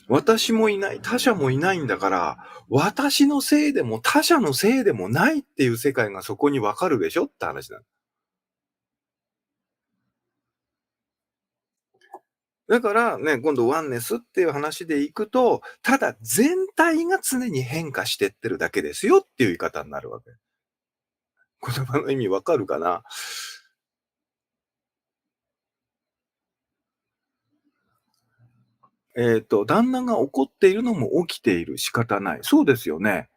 私もいない、他者もいないんだから、私のせいでも他者のせいでもないっていう世界がそこにわかるでしょって話なの。だからね、今度ワンネスっていう話でいくと、ただ全体が常に変化してってるだけですよっていう言い方になるわけ。言葉の意味わかるかな？旦那が怒っているのも起きている、仕方ない。そうですよね。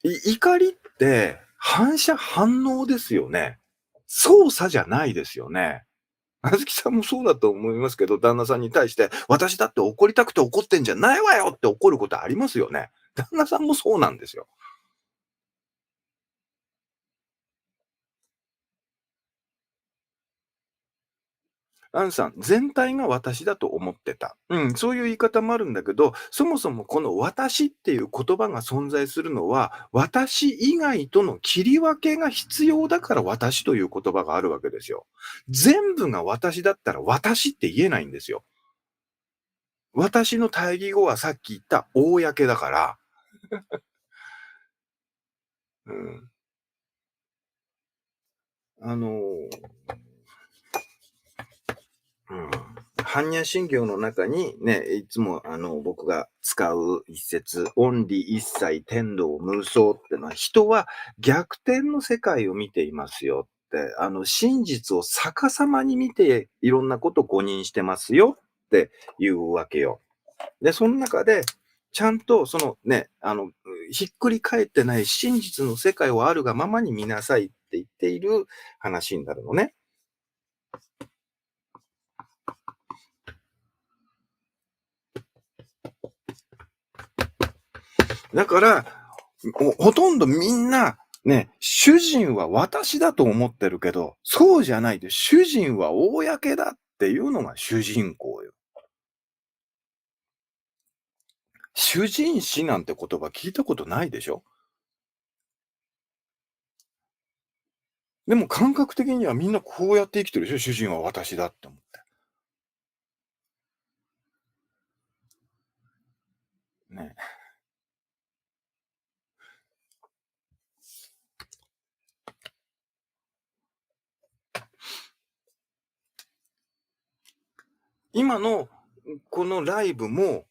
怒りって反射反応ですよね。操作じゃないですよね。あずきさんもそうだと思いますけど、旦那さんに対して、私だって怒りたくて怒ってんじゃないわよって怒ることありますよね。旦那さんもそうなんですよ。アンさん、全体が私だと思ってた。うん、そういう言い方もあるんだけど、そもそもこの私っていう言葉が存在するのは、私以外との切り分けが必要だから私という言葉があるわけですよ。全部が私だったら私って言えないんですよ。私の対義語はさっき言った公だから。うん。あの、うん。般若心経の中にね、いつも僕が使う一節、恩理一切天道無双ってのは、人は逆転の世界を見ていますよって、真実を逆さまに見ていろんなことを誤認してますよっていうわけよ。で、その中で、ちゃんとそのね、ひっくり返ってない真実の世界をあるがままに見なさいって言っている話になるのね。だから、ほとんどみんな、ね、主人は私だと思ってるけど、そうじゃないで、主人は公だっていうのが主人公よ。主人史なんて言葉聞いたことないでしょ？でも感覚的にはみんなこうやって生きてるでしょ？主人は私だって思って。ね。今のこのライブも、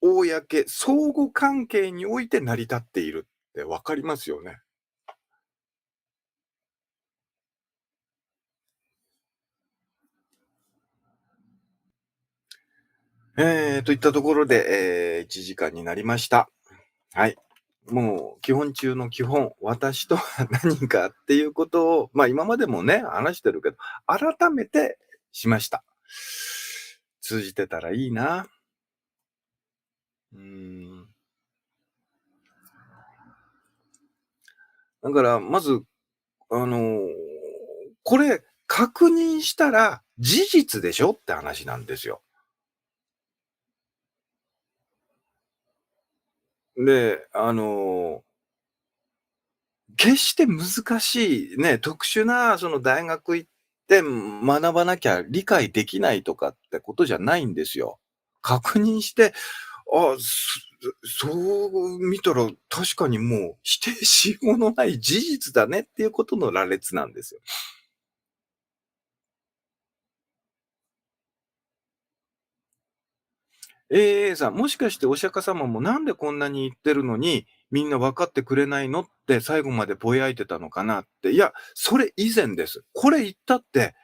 相互関係において成り立っているって分かりますよね。といったところで、1時間になりました。はい。もう基本中の基本、私とは何かっていうことを、ま、今までもね、話してるけど、改めてしました。通じてたらいいな。うーん。だからまず、あの、これ確認したら事実でしょって話なんですよ。で、決して難しいね、特殊なその大学行って学ばなきゃ理解できないとかってことじゃないんですよ。確認して、あ、そう見たら確かにもう否定しようのない事実だねっていうことの羅列なんですよ。A さん、もしかしてお釈迦様もなんでこんなに言ってるのに、みんな分かってくれないのって最後までぼやいてたのかなって。いや、それ以前です。これ言ったって、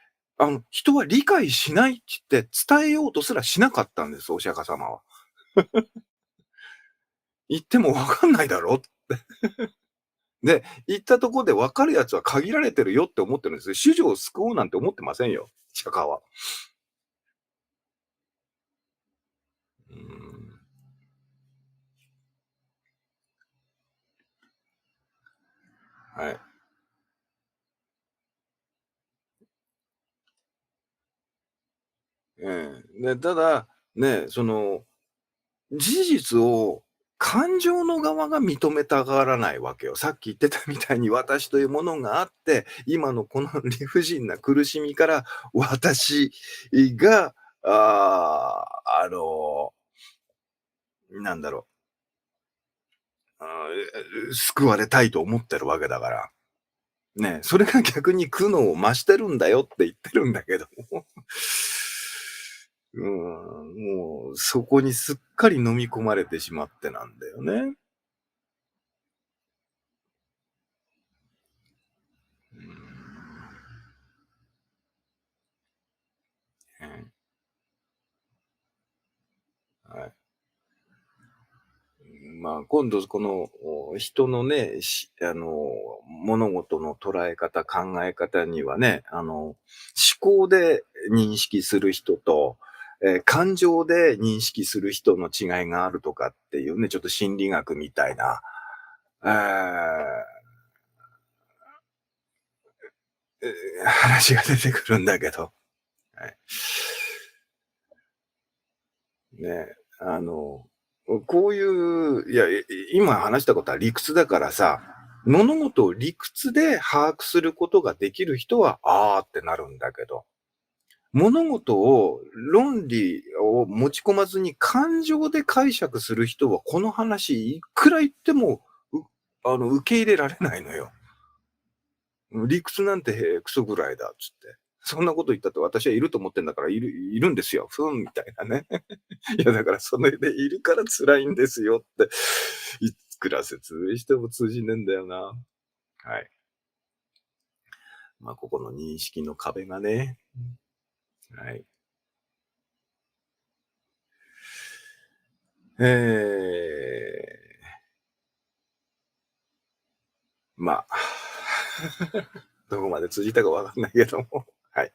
人は理解しないって言って伝えようとすらしなかったんです、お釈迦様は。言っても分かんないだろって。で、言ったとこで分かるやつは限られてるよって思ってるんですよ。主女を救おうなんて思ってませんよ、釈迦は。うーん。はい。で、ただ、ね、事実を感情の側が認めたがらないわけよ。さっき言ってたみたいに私というものがあって、今のこの理不尽な苦しみから私が、ああ、なんだろう、救われたいと思ってるわけだから。ね、それが逆に苦悩を増してるんだよって言ってるんだけども。もうそこにすっかり飲み込まれてしまってなんだよね。うーん。ね、はい。まあ、今度この、人のね、物事の捉え方、考え方にはね、思考で認識する人と、感情で認識する人の違いがあるとかっていうね、ちょっと心理学みたいな、え話が出てくるんだけど、はい。ね、こういう、いや、今話したことは理屈だからさ、物事を理屈で把握することができる人は、ああってなるんだけど、物事を論理を持ち込まずに感情で解釈する人は、この話いくら言っても、う受け入れられないのよ。理屈なんてクソぐらいだっつって。そんなこと言ったって私はいると思ってんだからいるんですよ。ふんみたいなね。いやだからそれでいるから辛いんですよって、いくら説明しても通じねえんだよな。はい。まあ、ここの認識の壁がね。はい。えまあ、どこまで通じたかわかんないけども、はい。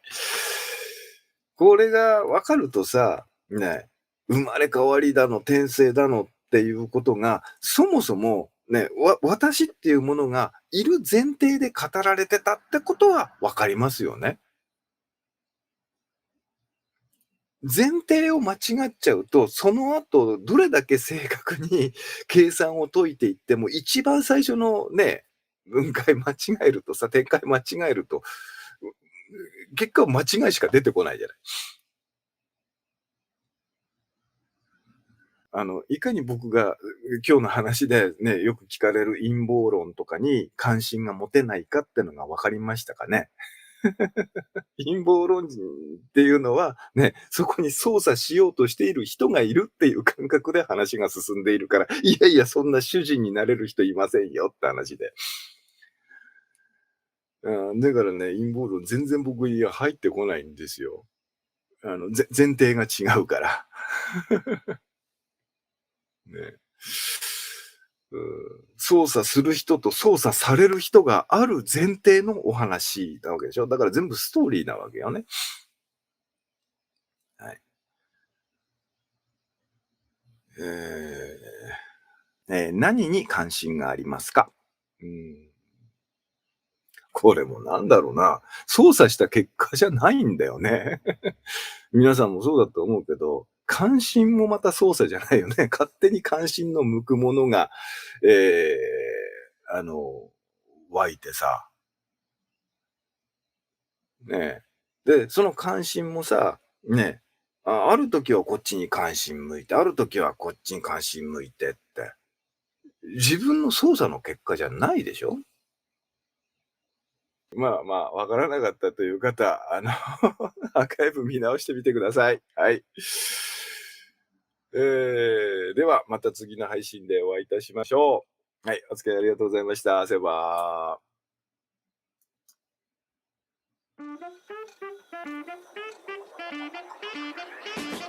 これが分かるとさ、ね、生まれ変わりだの、転生だのっていうことが、そもそもね、私っていうものがいる前提で語られてたってことは分かりますよね。前提を間違っちゃうと、その後どれだけ正確に計算を解いていっても、一番最初のね、分解間違えるとさ、展開間違えると、結果間違いしか出てこないじゃない。いかに僕が、今日の話でね、よく聞かれる陰謀論とかに関心が持てないかってのが分かりましたかね？陰謀論人っていうのは、ね、そこに操作しようとしている人がいるっていう感覚で話が進んでいるから、いやいや、そんな主人になれる人いませんよって話で。だからね、陰謀論全然僕には入ってこないんですよ。前提が違うから。ね。操作する人と操作される人がある前提のお話なわけでしょ。だから全部ストーリーなわけよね。はい。え何に関心がありますか？うん、これもなんだろうな、操作した結果じゃないんだよね。皆さんもそうだと思うけど、関心もまた操作じゃないよね。勝手に関心の向くものが、えあの、湧いてさ、ね。で、その関心もさ、ね、ある時はこっちに関心向いて、ある時はこっちに関心向いてって、自分の操作の結果じゃないでしょ？まあまあ、わからなかったという方、アーカイブ見直してみてください。はい。では、また次の配信でお会いいたしましょう。はい、お付き合いありがとうございました。せばー。